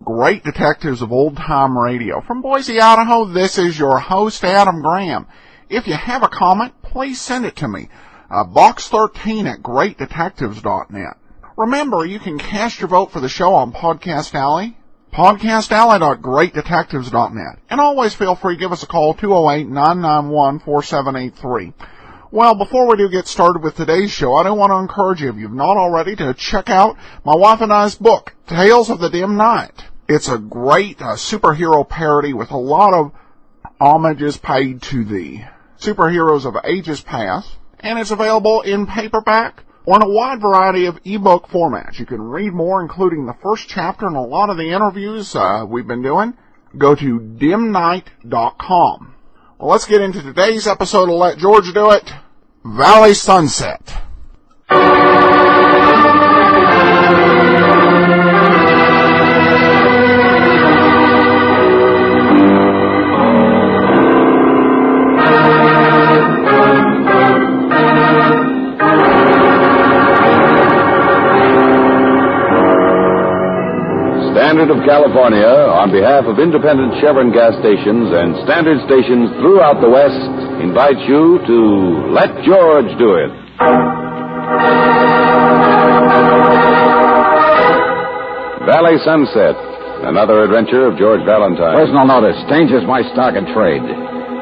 Great detectives of old-time radio. From Boise, Idaho, this is your host, Adam Graham. If you have a comment, please send it to me. Box 13 at greatdetectives.net. Remember, you can cast your vote for the show on Podcast Alley, podcastalley.greatdetectives.net. And always feel free to give us a call, 208-991-4783. Well, before we do get started with today's show, I do want to encourage you, if you've not already, to check out my wife and I's book, Tales of the Dim Night. It's a great superhero parody with a lot of homages paid to the superheroes of ages past, and it's available in paperback or in a wide variety of ebook formats. You can read more, including the first chapter and a lot of the interviews we've been doing. Go to dimnight.com. Well, let's get into today's episode of Let George Do It, Valley Sunset. Standard of California, on behalf of independent Chevron gas stations and standard stations throughout the West, invites you to Let George Do It. Valley Sunset, another adventure of George Valentine. Personal notice, changes my stock and trade.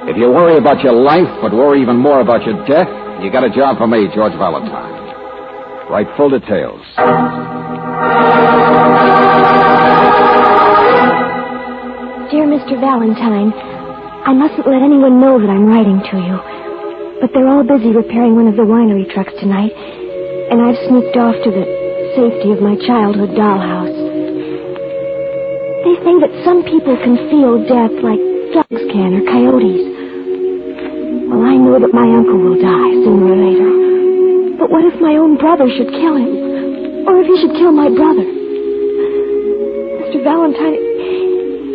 If you worry about your life, but worry even more about your death, you got a job for me, George Valentine. Write full details. Dear Mr. Valentine, I mustn't let anyone know that I'm writing to you. But they're all busy repairing one of the winery trucks tonight, and I've sneaked off to the safety of my childhood dollhouse. They say that some people can feel death like dogs can or coyotes. Well, I know that my uncle will die sooner or later. But what if my own brother should kill him? Or if he should kill my brother? Mr. Valentine,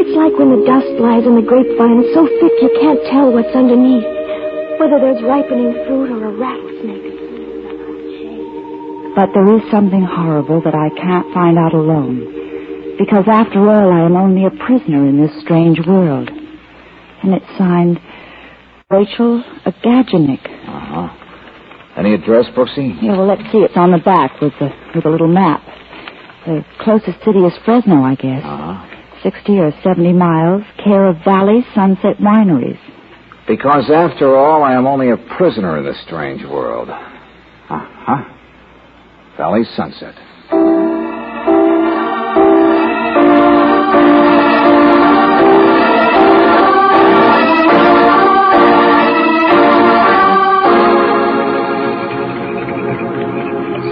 it's like when the dust lies in the grapevine so thick you can't tell what's underneath, whether there's ripening fruit or a rattlesnake. But there is something horrible that I can't find out alone, because after all I am only a prisoner in this strange world. And it's signed Rachel Agaginik. Uh-huh. Any address, Brooksy? Yeah, well, let's see. It's on the back with a little map. The closest city is Fresno, I guess. Uh-huh. 60 or 70 miles, care of Valley Sunset Wineries. Because after all, I am only a prisoner in this strange world. Uh-huh. Valley Sunset.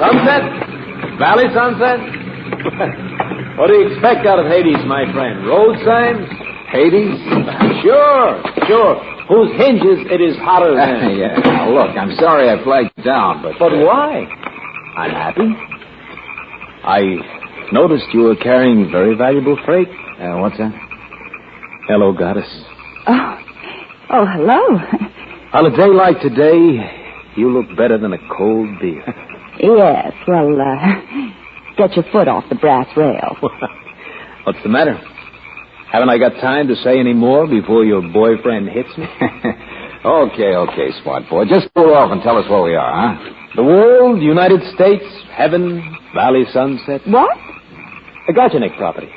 Sunset? Valley Sunset? What do you expect out of Hades, my friend? Road signs? Hades? Sure. Whose hinges it is hotter than. Yeah. Now, look, I'm sorry I flagged you down, but... But why? Unhappy? I noticed you were carrying very valuable freight. What's that? Hello, goddess. Oh, hello. On a day like today, you look better than a cold beer. Yes, well, get your foot off the brass rail. What's the matter? Haven't I got time to say any more before your boyfriend hits me? Okay, smart boy. Just pull off and tell us where we are, huh? The world, United States, heaven, Valley Sunset. What? A Gajanik property.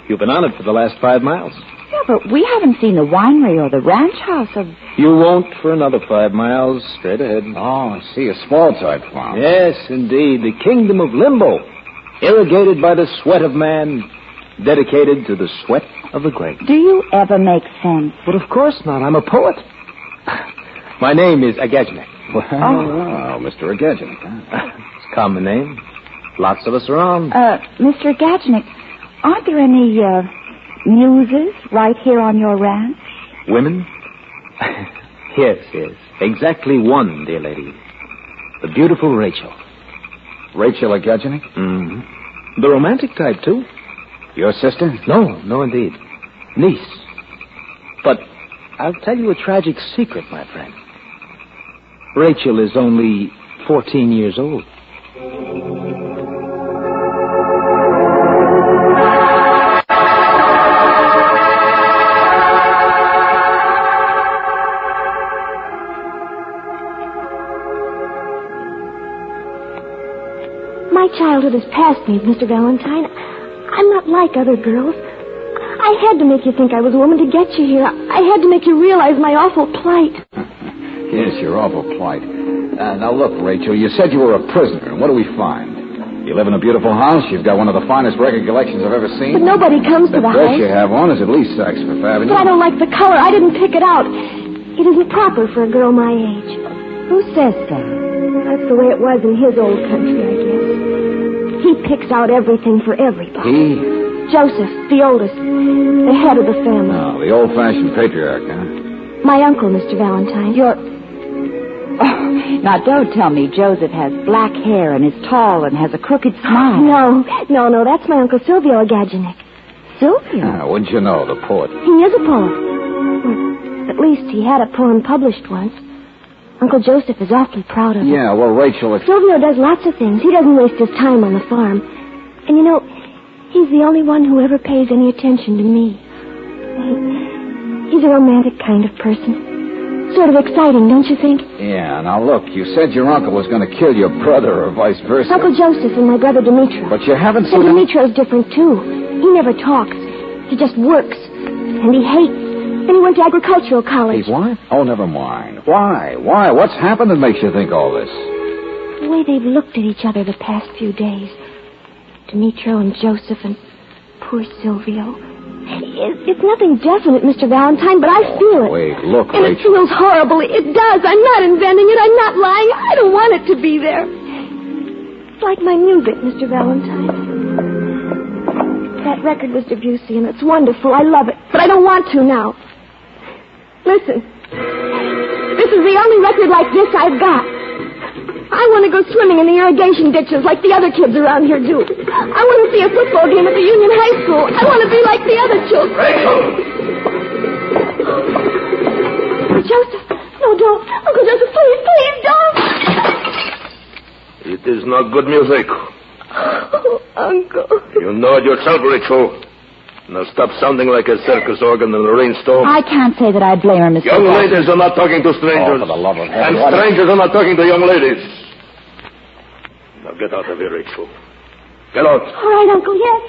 You've been on it for the last 5 miles. Yeah, but we haven't seen the winery or the ranch house of... You won't for another 5 miles, straight ahead. Oh, I see, a small type farm. Yes, indeed. The kingdom of Limbo. Irrigated by the sweat of man, dedicated to the sweat of the great. Do you ever make sense? But of course not. I'm a poet. My name is Agajnik. Oh, Mr. Agaginik, huh? It's a common name. Lots of us around. Mr. Gajanik, aren't there any, muses right here on your ranch? Women? Yes. Exactly one, dear lady. The beautiful Rachel. Rachel Agajanic? Mm-hmm. The romantic type, too. Your sister? No, indeed. Niece. But I'll tell you a tragic secret, my friend. Rachel is only 14 years old. My childhood has passed me, Mr. Valentine. I'm not like other girls. I had to make you think I was a woman to get you here. I had to make you realize my awful plight. Yes, your awful plight. Now, look, Rachel, you said you were a prisoner, and what do we find? You live in a beautiful house. You've got one of the finest record collections I've ever seen. But nobody comes to the dress house. you have on is at least Saks Fifth Avenue. But I don't like the color. I didn't pick it out. It isn't proper for a girl my age. Who says so? That's the way it was in his old country, I guess. He picks out everything for everybody. He? Joseph, the oldest, the head of the family. Oh, the old-fashioned patriarch, huh? My uncle, Mr. Valentine. Now, don't tell me Joseph has black hair and is tall and has a crooked smile. No, that's my Uncle Silvio Agajanic. Silvio? Wouldn't you know, the poet? He is a poet. Well, at least he had a poem published once. Uncle Joseph is awfully proud of it. Yeah, well, Rachel... Silvio does lots of things. He doesn't waste his time on the farm. And you know, he's the only one who ever pays any attention to me. He's a romantic kind of person. Sort of exciting, don't you think? Yeah, now look, you said your uncle was going to kill your brother or vice versa. Uncle Joseph and my brother Demetrio. But you haven't And seen him... Demetrio's different, too. He never talks. He just works. And he hates. And he went to agricultural college. He what? Oh, never mind. Why? What's happened that makes you think all this? The way they've looked at each other the past few days. Demetrio and Joseph and poor Silvio. It's nothing definite, Mr. Valentine, but I feel it. Wait, look, And Rachel. it feels horrible. It does. I'm not inventing it. I'm not lying. I don't want it to be there. It's like my music, Mr. Valentine. That record was Debussy, and it's wonderful. I love it. But I don't want to now. Listen. This is the only record like this I've got. I want to go swimming in the irrigation ditches like the other kids around here do. I want to see a football game at the Union High School. I want to be like the other children. Rachel! Joseph, no, don't. Uncle Joseph, please, don't. It is not good music. Oh, Uncle. You know it yourself, Rachel. Now stop sounding like a circus organ in a rainstorm. I can't say that I blame her, Mr. Young Watson. ladies are not talking to strangers. Oh, for the love of heaven. And strangers are not talking to young ladies. Now get out of here, Rachel. Get out. All right, Uncle, yes.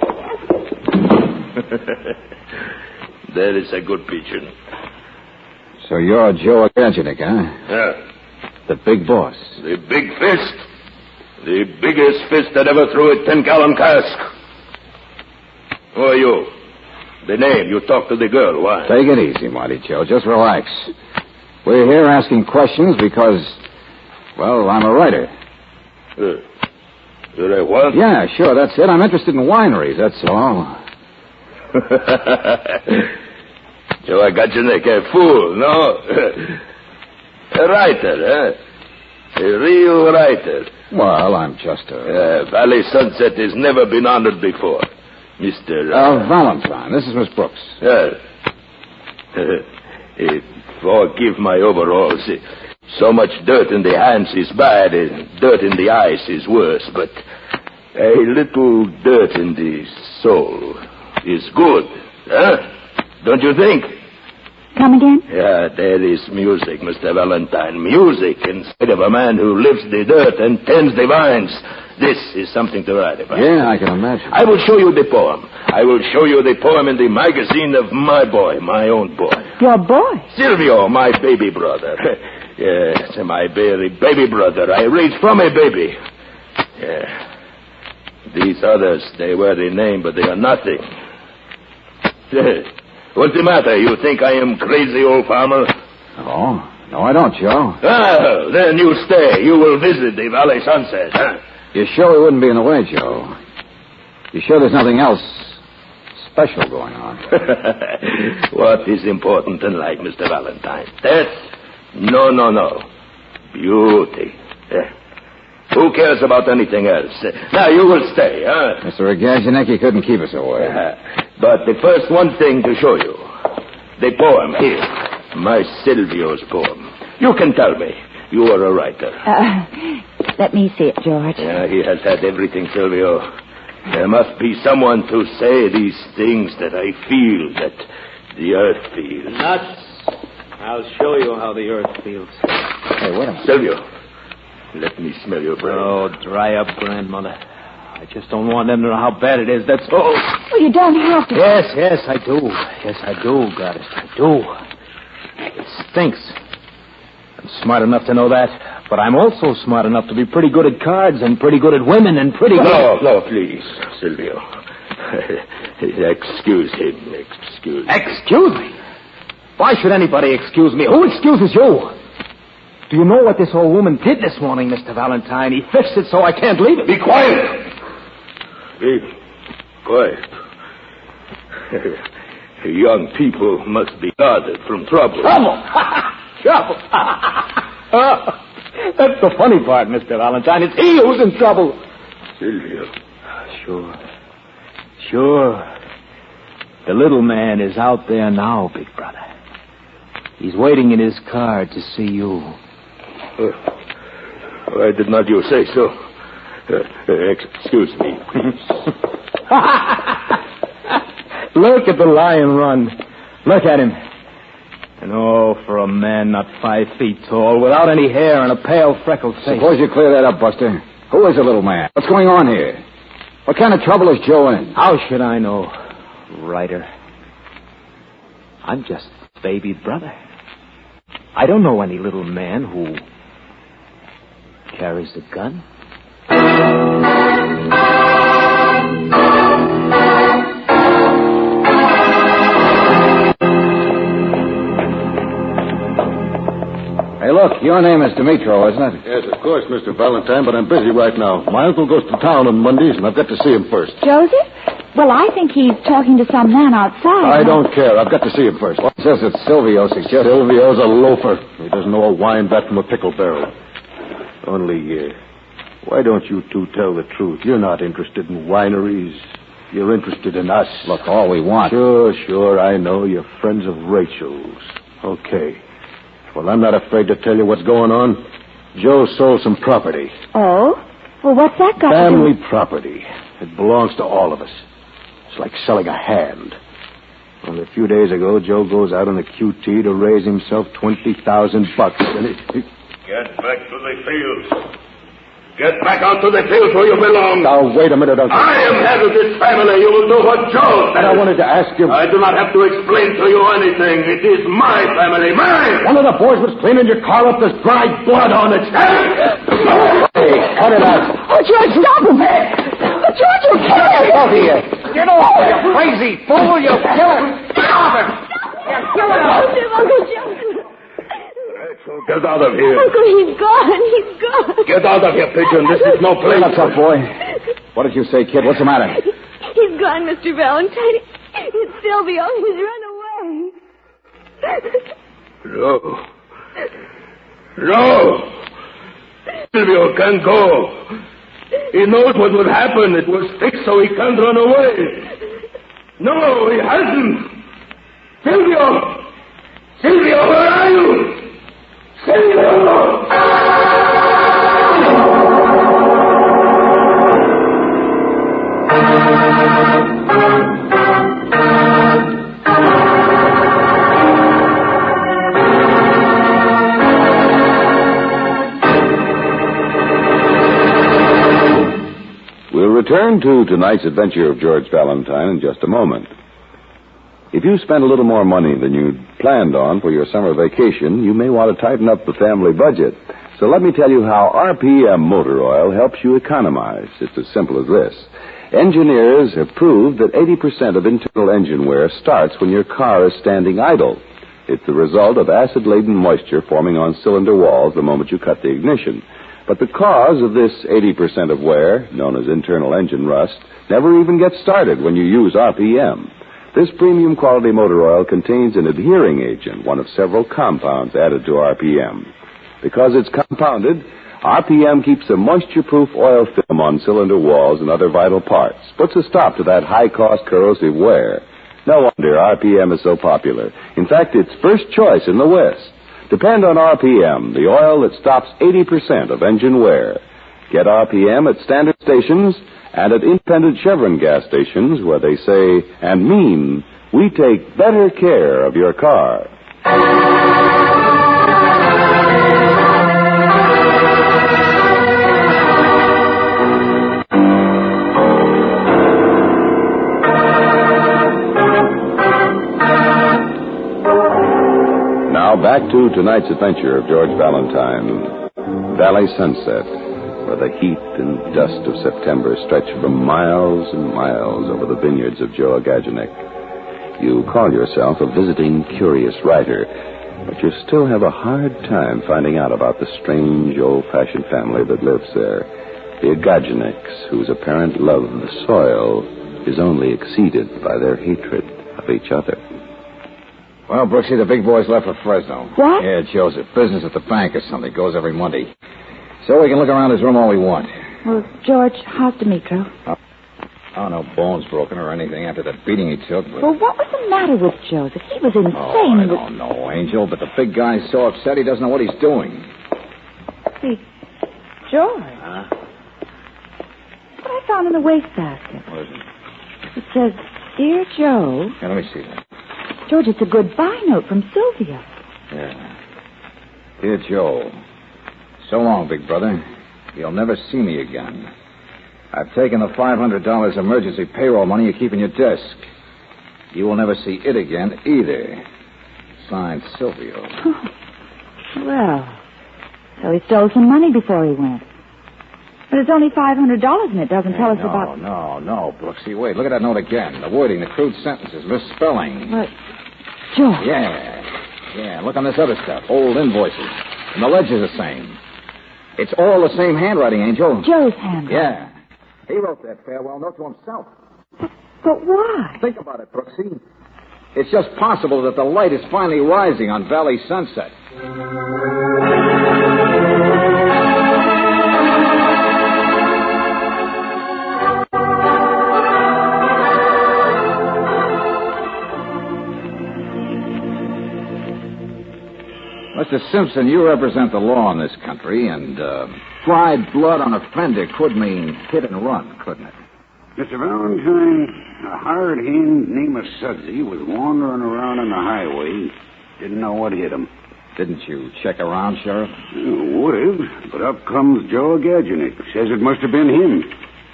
There is a good pigeon. So you're Joe Agajanic, huh? Yeah. The big boss. The big fist. The biggest fist that ever threw a 10-gallon cask. Who are you? The name. You talk to the girl. Why? Take it easy, Marty Joe. Just relax. We're here asking questions because, well, I'm a writer. You're a what? Yeah, sure, that's it. I'm interested in wineries, that's all. Joe Agajanic, a fool, no? A writer, huh? A real writer. Well, I'm just a... Valley Sunset has never been honored before. Mr. Valentine. This is Miss Brooks. Forgive my overalls. So much dirt in the hands is bad, and dirt in the eyes is worse, but a little dirt in the soul is good, huh? Don't you think? Come again? Yeah, there is music, Mr. Valentine. Music instead of a man who lifts the dirt and tends the vines. This is something to write about. Yeah, I can imagine. I will show you the poem. I will show you the poem in the magazine of my boy, my own boy. Your boy? Silvio, my baby brother. Yes, my very baby brother. I raised from a baby. Yeah. These others, they wear the name, but they are nothing. What's the matter? You think I am crazy, old farmer? Oh, no, I don't, Joe. Oh, then you stay. You will visit the Valley Sunset, huh? You sure we wouldn't be in the way, Joe? You sure there's nothing else special going on. What is important in life, Mr. Valentine? Death? No. Beauty. Who cares about anything else? Now, you will stay, huh? Mr. Agaginek, you couldn't keep us away. But the first one thing to show you. The poem here. My Silvio's poem. You can tell me. You are a writer. Let me see it, George. Yeah, he has had everything, Silvio. There must be someone to say these things that I feel, that the earth feels. Nuts. I'll show you how the earth feels. Hey, wait a minute. Silvio, let me smell your breath. Oh, dry up, grandmother. I just don't want them to know how bad it is, that's all. Well, you don't have to. Yes, I do. Yes, I do, Goddess. I do. It stinks. I'm smart enough to know that, but I'm also smart enough to be pretty good at cards and pretty good at women and pretty good... No, please, Silvio. Excuse him. Excuse me? Why should anybody excuse me? Who excuses you? Do you know what this old woman did this morning, Mr. Valentine? He fixed it so I can't leave it. Be quiet. Be quiet. Young people must be guarded from trouble. Trouble? Trouble? That's the funny part, Mr. Valentine. It's he who's in trouble. Silvio. Sure. The little man is out there now, big brother. He's waiting in his car to see you. Why did not you say so? Excuse me. Look at the lion run. Look at him. And for a man not 5 feet tall, without any hair and a pale, freckled face. Suppose you clear that up, Buster. Who is the little man? What's going on here? What kind of trouble is Joe in? How should I know, Ryder? I'm just baby brother. I don't know any little man who carries a gun. Hey, look, your name is Dimitro, isn't it? Yes, of course, Mr. Valentine, but I'm busy right now. My uncle goes to town on Mondays, and I've got to see him first. Joseph? Well, I think he's talking to some man outside. I don't care. I've got to see him first. Well, it says that Silvio suggests... Silvio's a loafer. He doesn't know a wine bat from a pickle barrel. Only, why don't you two tell the truth? You're not interested in wineries. You're interested in us. Look, all we want... Sure, I know. You're friends of Rachel's. Okay. Well, I'm not afraid to tell you what's going on. Joe sold some property. Oh? Well, what's that got to do? Family property. It belongs to all of us. It's like selling a hand. Only a few days ago, Joe goes out on the QT to raise himself $20,000, and he... Get back to the fields. Get back out to the fields where you belong. Now, wait a minute, Uncle. I am head of this family. You will do what Joe says. And I wanted to ask you... I do not have to explain to you anything. It is my family, mine. One of the boys was cleaning your car up. There's dried blood on it. Hey, cut it out. Oh, George, stop him! Oh, George, you'll kill him! Out here. Get over, you crazy fool. You'll kill him. Stop it. You're killing him. Uncle Joseph. Get out of here. Uncle, he's gone. Get out of here, pigeon. This is no place. What's up, boy? What did you say, kid? What's the matter? He's gone, Mr. Valentine. It's Silvio. He's run away. No. Silvio can't go. He knows what will happen. It was fixed so he can't run away. No, he hasn't. Silvio, where are you? Silvio! We'll return to tonight's adventure of George Valentine in just a moment. If you spend a little more money than you'd planned on for your summer vacation, you may want to tighten up the family budget. So let me tell you how RPM motor oil helps you economize. It's as simple as this. Engineers have proved that 80% of internal engine wear starts when your car is standing idle. It's the result of acid-laden moisture forming on cylinder walls the moment you cut the ignition. But the cause of this 80% of wear, known as internal engine rust, never even gets started when you use RPM. This premium quality motor oil contains an adhering agent, one of several compounds added to RPM. Because it's compounded, RPM keeps a moisture-proof oil film on cylinder walls and other vital parts, puts a stop to that high-cost corrosive wear. No wonder RPM is so popular. In fact, it's first choice in the West. Depend on RPM, the oil that stops 80% of engine wear. Get RPM at standard stations and at independent Chevron gas stations where they say and mean, we take better care of your car. Now back to tonight's adventure of George Valentine. Valley Sunset, where the heat and dust of September stretch for miles and miles over the vineyards of Joe Agaginik. You call yourself a visiting curious writer, but you still have a hard time finding out about the strange old-fashioned family that lives there, the Agaginiks, whose apparent love of the soil is only exceeded by their hatred of each other. Well, Brooksy, the big boy's left for Fresno. What? Yeah, Joseph. Business at the bank or something. Goes every Monday. So we can look around his room all we want. Well, George, how's Demetrio? Oh, no bones broken or anything after that beating he took. But... Well, what was the matter with Joseph? He was insane. I don't know, Angel, but the big guy's so upset he doesn't know what he's doing. Hey, George. Huh? What I found in the wastebasket. What is it? It says, Dear Joe. Yeah, let me see that. George, it's a goodbye note from Sylvia. Yeah. Dear Joe, so long, big brother. You'll never see me again. I've taken the $500 emergency payroll money you keep in your desk. You will never see it again either. Signed, Silvio. Well, so he stole some money before he went. But it's only $500 and it doesn't tell us about... No, Brooksy. Wait, look at that note again. The wording, the crude sentences, misspelling. But, George... Yeah, look on this other stuff. Old invoices. And the ledger's the same. It's all the same handwriting, Angel. Joe's handwriting. Yeah. He wrote that farewell note to himself. But why? Think about it, Brooksy. It's just possible that the light is finally rising on Valley Sunset. Mr. Simpson, you represent the law in this country, and fried blood on a fender could mean hit and run, couldn't it? Mr. Valentine, a hired hand named Sudsy was wandering around on the highway. Didn't know what hit him. Didn't you check around, Sheriff? Would have, but up comes Joe Agaginik. Says it must have been him.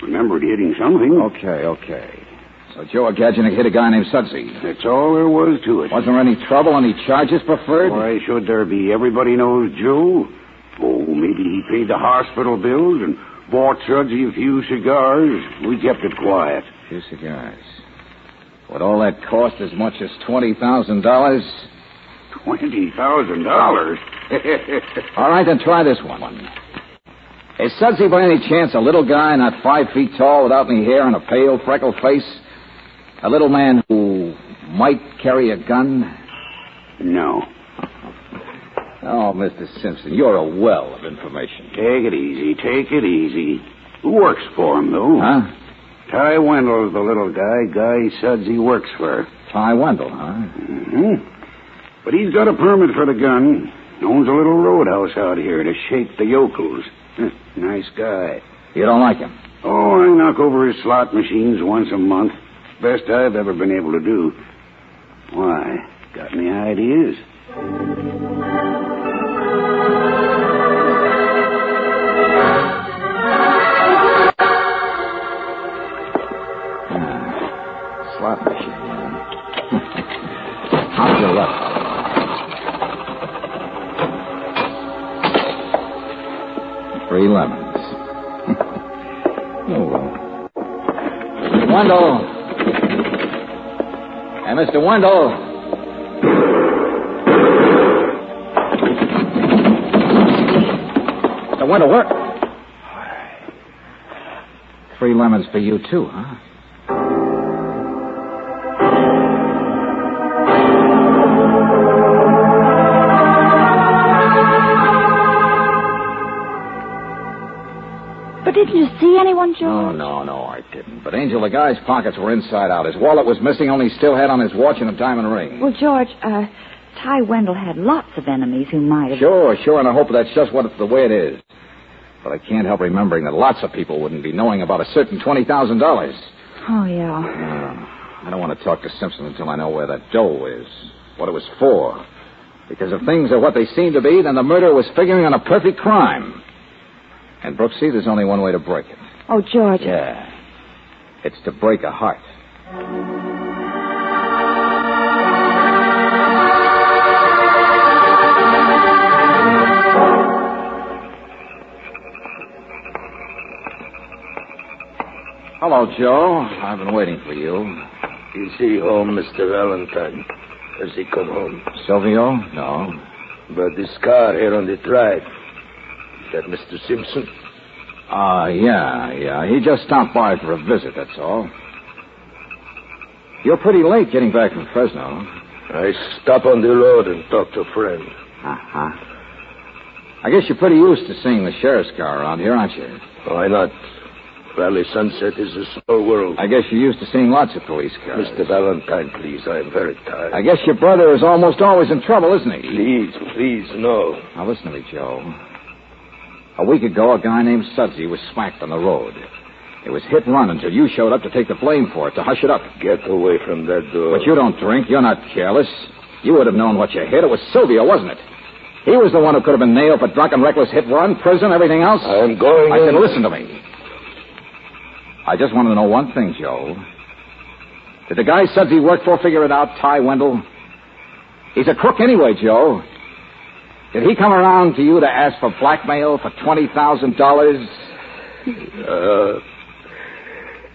Remembered hitting something. Okay. So Joe Agaginik hit a guy named Sudsy. That's all there was to it. Wasn't there any trouble, any charges preferred? Why should there be? Everybody knows Joe. Oh, maybe he paid the hospital bills and bought Sudsy a few cigars. We kept it quiet. A few cigars. Would all that cost as much as $20,000? $20,000? All right, then try this one. Is Sudsy by any chance a little guy, not 5 feet tall, without any hair and a pale, freckled face? A little man who might carry a gun? No. Oh, Mr. Simpson, you're a well of information. Take it easy. Who works for him, though? Huh? Ty Wendell's the little guy Sudsy works for. Ty Wendell, huh? Mm-hmm. But he's got a permit for the gun. Owns a little roadhouse out here to shake the yokels. Nice guy. You don't like him? Oh, I knock over his slot machines once a month. Best I've ever been able to do. Why? Got any ideas? Slot machine. How's your luck? 3 lemons. Oh, well. Wendell. Hey, Mr. Wendell. Mr. Wendell, where? 3 lemons for you, too, huh? didn't you see anyone, George? Oh, no, I didn't. But, Angel, the guy's pockets were inside out. His wallet was missing, only he still had on his watch and a diamond ring. Well, George, Ty Wendell had lots of enemies who might have... Sure, and I hope that's just the way it is. But I can't help remembering that lots of people wouldn't be knowing about a certain $20,000. Oh, yeah. I don't want to talk to Simpson until I know where that dough is, what it was for. Because if things are what they seem to be, then the murderer was figuring on a perfect crime. And, Brooksy, there's only one way to break it. Oh, George. Yeah. It's to break a heart. Hello, Joe. I've been waiting for you. Is he home, Mr. Valentine? Has he come home? Silvio? No. But this car here on the drive, is that Mr. Simpson? Yeah. He just stopped by for a visit, that's all. You're pretty late getting back from Fresno. I stop on the road and talk to a friend. Uh-huh. I guess you're pretty used to seeing the sheriff's car around here, aren't you? Why not? Valley Sunset is a small world. I guess you're used to seeing lots of police cars. Mr. Valentine, please, I am very tired. I guess your brother is almost always in trouble, isn't he? Please, no. Now, listen to me, Joe. A week ago, a guy named Sudsy was smacked on the road. It was hit and run until you showed up to take the blame for it, to hush it up. Get away from that door. But you don't drink. You're not careless. You would have known what you hit. It was Silvio, wasn't it? He was the one who could have been nailed for drunken, reckless hit and run, prison, everything else. I'm going I said, listen to me. I just wanted to know one thing, Joe. Did the guy Sudsy worked for figure it out, Ty Wendell? He's a crook anyway, Joe. Did he come around to you to ask for blackmail for $20,000?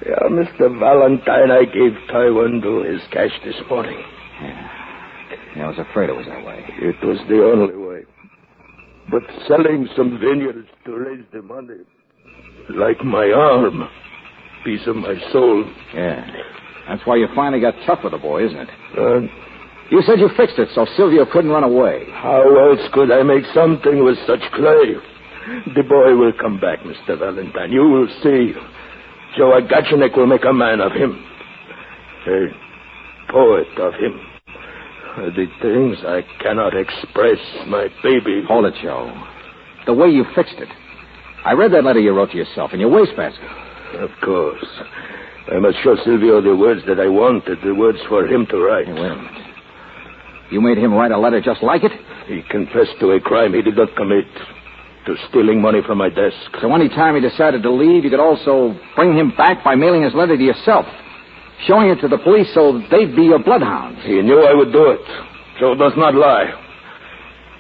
Yeah, Mr. Valentine, I gave Ty Wendell his cash this morning. Yeah, I was afraid it was that way. It was the only way. But selling some vineyards to raise the money, like my arm, piece of my soul. Yeah. That's why you finally got tough with the boy, isn't it? You said you fixed it so Silvio couldn't run away. How else could I make something with such clay? The boy will come back, Mr. Valentine. You will see. Joe Agachinek will make a man of him. A poet of him. The things I cannot express, my baby. Hold it, Joe. The way you fixed it. I read that letter you wrote to yourself in your wastebasket. Of course. I must show Silvio the words that I wanted, the words for him to write. Hey, wait a minute. You made him write a letter just like it? He confessed to a crime he did not commit, to stealing money from my desk. So any time he decided to leave, you could also bring him back by mailing his letter to yourself, showing it to the police so they'd be your bloodhounds. He knew I would do it. Joe does not lie.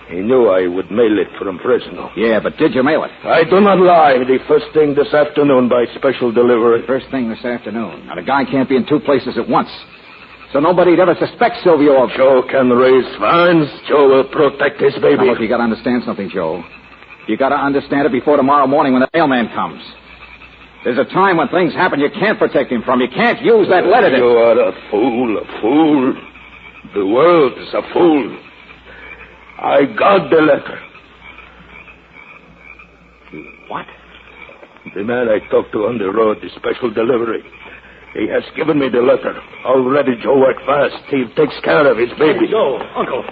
He knew I would mail it from Fresno. Yeah, but did you mail it? I do not lie. The first thing this afternoon by special delivery. First thing this afternoon. Now, the guy can't be in two places at once. So nobody'd ever suspect Silvio of... Joe can raise funds. Joe will protect his baby. Now, look, you got to understand something, Joe. You got to understand it before tomorrow morning when the mailman comes. There's a time when things happen you can't protect him from. You can't use that letter to... You are a fool. The world is a fool. I got the letter. What? The man I talked to on the road, the special delivery. He has given me the letter. Already Joe worked fast. He takes care of his baby. Hey, Joe, Uncle.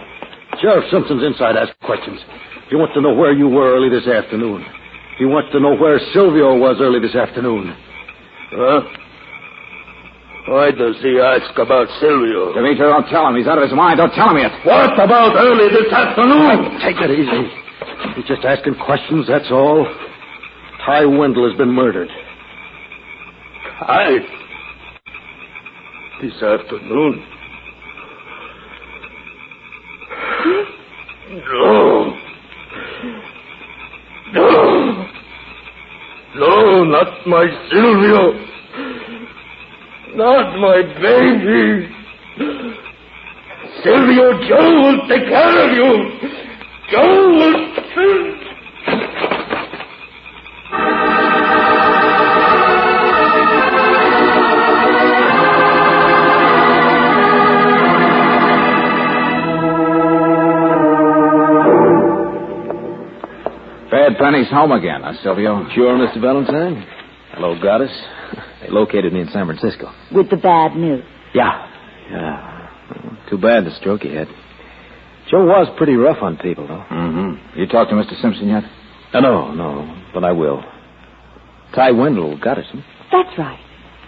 Sheriff Simpson's inside asking questions. He wants to know where you were early this afternoon. He wants to know where Silvio was early this afternoon. Huh? Why does he ask about Silvio? Demeter, don't tell him. He's out of his mind. Don't tell him yet. What about early this afternoon? Take it easy. He's just asking questions, that's all. Ty Wendell has been murdered. Ty? This afternoon? No, not my Silvio. Not my baby. Silvio, Joe will take care of you. Joe will... Fed, pennies home again, huh, Silvio? Sure, Mr. Valentine. Hello, Goddess. They located me in San Francisco. With the bad news. Yeah. Too bad the stroke he had. Joe was pretty rough on people, though. Mm-hmm. You talked to Mr. Simpson yet? No, but I will. Ty Wendell got us. That's right.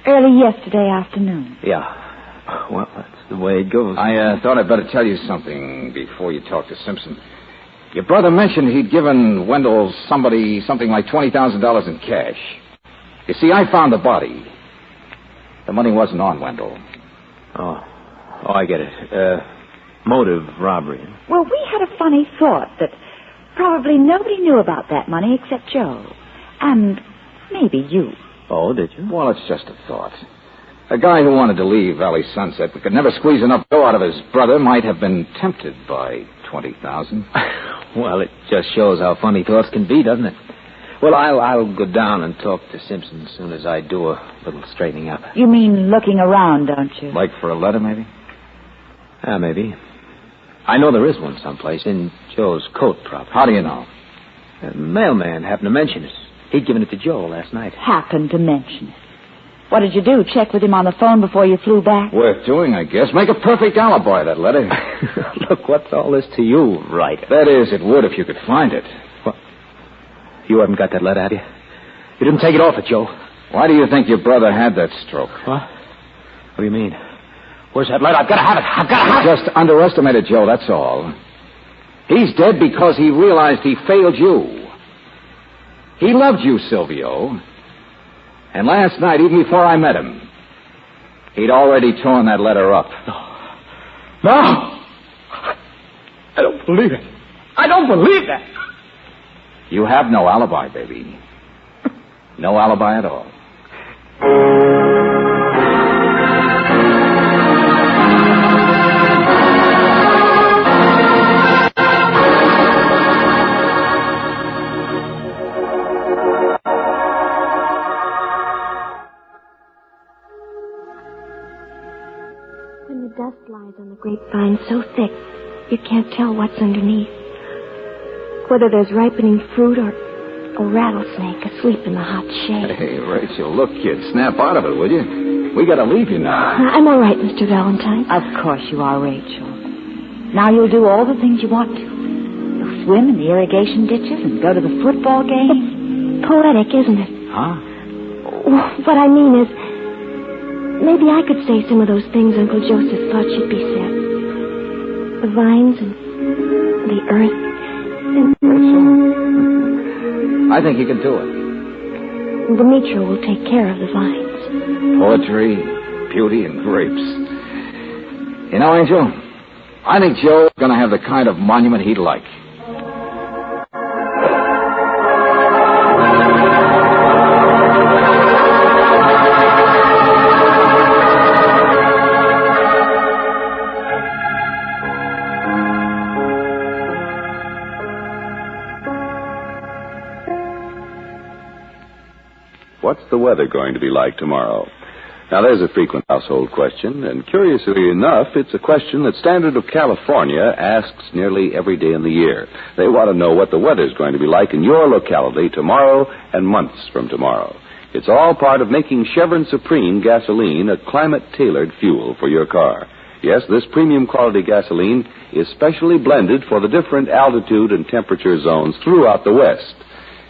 Early yesterday afternoon. Yeah. Well, that's the way it goes. I thought I'd better tell you something before you talk to Simpson. Your brother mentioned he'd given Wendell something like $20,000 in cash. You see, I found the body. The money wasn't on Wendell. Oh, I get it. Motive robbery. Well, we had a funny thought that probably nobody knew about that money except Joe. And maybe you. Oh, did you? Well, it's just a thought. A guy who wanted to leave Valley Sunset but could never squeeze enough dough out of his brother might have been tempted by $20,000. Well, it just shows how funny thoughts can be, doesn't it? Well, I'll go down and talk to Simpson as soon as I do a little straightening up. You mean looking around, don't you? Like for a letter, maybe? Maybe. I know there is one someplace, in Joe's coat, probably. How do you know? The mailman happened to mention it. He'd given it to Joe last night. Happened to mention it. What did you do? Check with him on the phone before you flew back? Worth doing, I guess. Make a perfect alibi, that letter. Look, what's all this to you, right? That is, it would if you could find it. What? You haven't got that letter, have you? You didn't take it off it, Joe. Why do you think your brother had that stroke? What? What do you mean? Where's that letter? I've got to have it. I've got to have it. Just underestimated Joe, that's all. He's dead because he realized he failed you. He loved you, Silvio. And last night, even before I met him, he'd already torn that letter up. No! I don't believe it. I don't believe that. You have no alibi, baby. No alibi at all. When the dust lies on the grapevine so thick, you can't tell what's underneath. Whether there's ripening fruit or a rattlesnake asleep in the hot shade. Hey, Rachel, look, kid, snap out of it, will you? We gotta leave you now. I'm all right, Mr. Valentine. Of course you are, Rachel. Now you'll do all the things you want to. You'll swim in the irrigation ditches and go to the football game. It's poetic, isn't it? Huh? What I mean is, maybe I could say some of those things Uncle Joseph thought should be said. The vines and the earth and... I think you can do it. Demetra will take care of the vines. Poetry, beauty, and grapes. You know, Angel, I think Joe's going to have the kind of monument he'd like. What's the weather going to be like tomorrow? Now, there's a frequent household question, and curiously enough, it's a question that Standard of California asks nearly every day in the year. They want to know what the weather's going to be like in your locality tomorrow and months from tomorrow. It's all part of making Chevron Supreme gasoline a climate-tailored fuel for your car. Yes, this premium quality gasoline is specially blended for the different altitude and temperature zones throughout the West.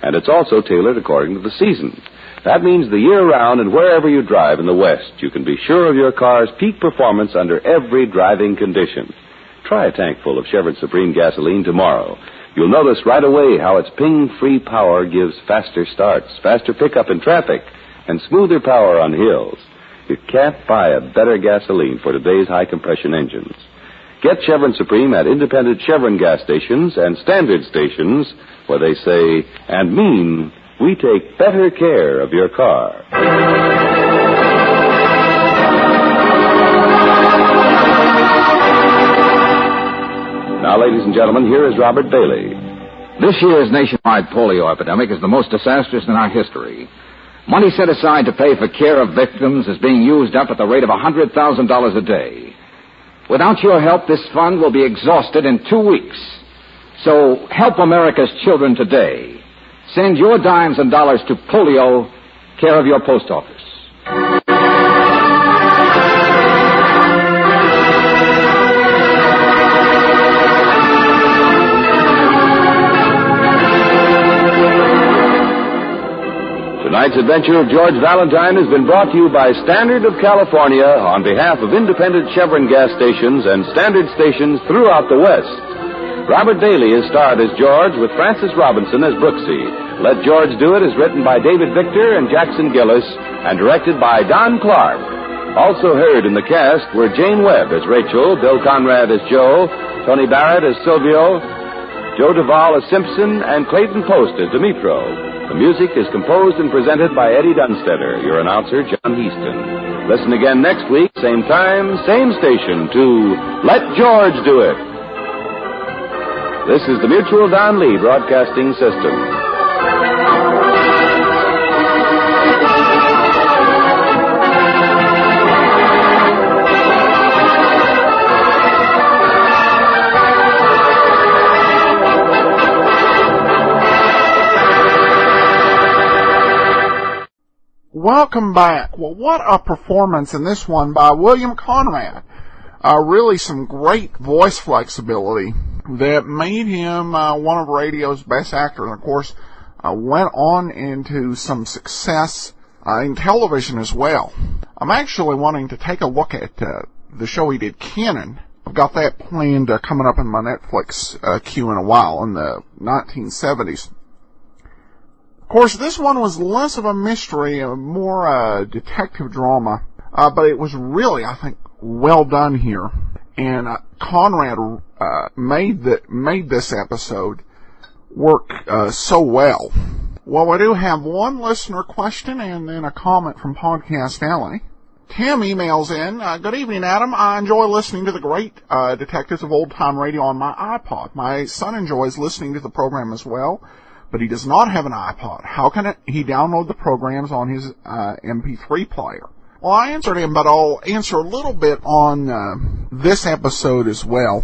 And it's also tailored according to the seasons. That means the year-round and wherever you drive in the West, you can be sure of your car's peak performance under every driving condition. Try a tank full of Chevron Supreme gasoline tomorrow. You'll notice right away how its ping-free power gives faster starts, faster pickup in traffic, and smoother power on hills. You can't buy a better gasoline for today's high-compression engines. Get Chevron Supreme at independent Chevron gas stations and standard stations where they say and mean, we take better care of your car. Now, ladies and gentlemen, here is Robert Bailey. This year's nationwide polio epidemic is the most disastrous in our history. Money set aside to pay for care of victims is being used up at the rate of $100,000 a day. Without your help, this fund will be exhausted in 2 weeks. So help America's children today. Send your dimes and dollars to Polio, care of your post office. Tonight's adventure of George Valentine has been brought to you by Standard of California on behalf of independent Chevron gas stations and Standard stations throughout the West. Robert Daly is starred as George with Francis Robinson as Brooksy. Let George Do It is written by David Victor and Jackson Gillis and directed by Don Clark. Also heard in the cast were Jane Webb as Rachel, Bill Conrad as Joe, Tony Barrett as Silvio, Joe Duvall as Simpson, and Clayton Post as Dimitro. The music is composed and presented by Eddie Dunstetter, your announcer, John Heaston. Listen again next week, same time, same station, to Let George Do It. This is the Mutual Don Lee Broadcasting System. Welcome back. Well, what a performance in this one by William Conrad. Really some great voice flexibility that made him one of radio's best actors. And of course, went on into some success in television as well. I'm actually wanting to take a look at the show he did, Cannon. I've got that planned coming up in my Netflix queue in a while, in the 1970s. Of course, this one was less of a mystery, more detective drama, but it was really, I think, well done here. And Conrad made this episode work so well. Well, we do have one listener question and then a comment from Podcast Alley. Tim emails in, good evening, Adam. I enjoy listening to the great detectives of old-time radio on my iPod. My son enjoys listening to the program as well, but he does not have an iPod. How can he download the programs on his MP3 player? Well, I answered him, but I'll answer a little bit on this episode as well,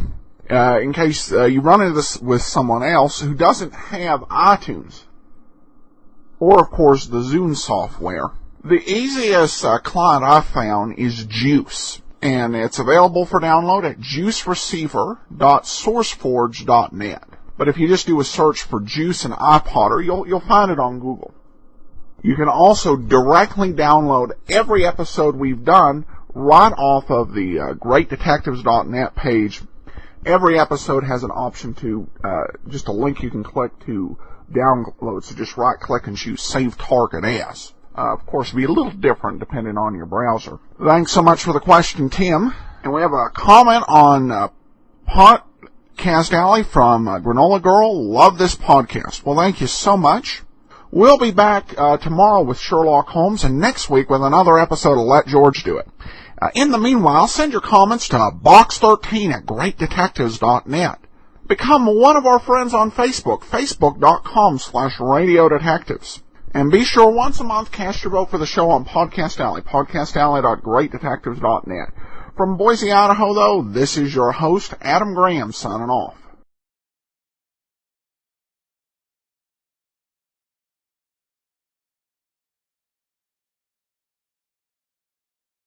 in case you run into this with someone else who doesn't have iTunes, or, of course, the Zune software. The easiest client I've found is Juice, and it's available for download at juicereceiver.sourceforge.net. But if you just do a search for Juice and iPodder, you'll find it on Google. You can also directly download every episode we've done right off of the greatdetectives.net page. Every episode has an option to, just a link you can click to download. So just right-click and choose Save Target As. Of course, it'll be a little different depending on your browser. Thanks so much for the question, Tim. And we have a comment on Podcast Alley from Granola Girl. Love this podcast. Well, thank you so much. We'll be back tomorrow with Sherlock Holmes, and next week with another episode of Let George Do It. In the meanwhile, send your comments to box13 at greatdetectives.net. Become one of our friends on Facebook, facebook.com/Radio Detectives. And be sure once a month cast your vote for the show on Podcast Alley, podcastalley.greatdetectives.net. From Boise, Idaho, though, this is your host, Adam Graham, signing off.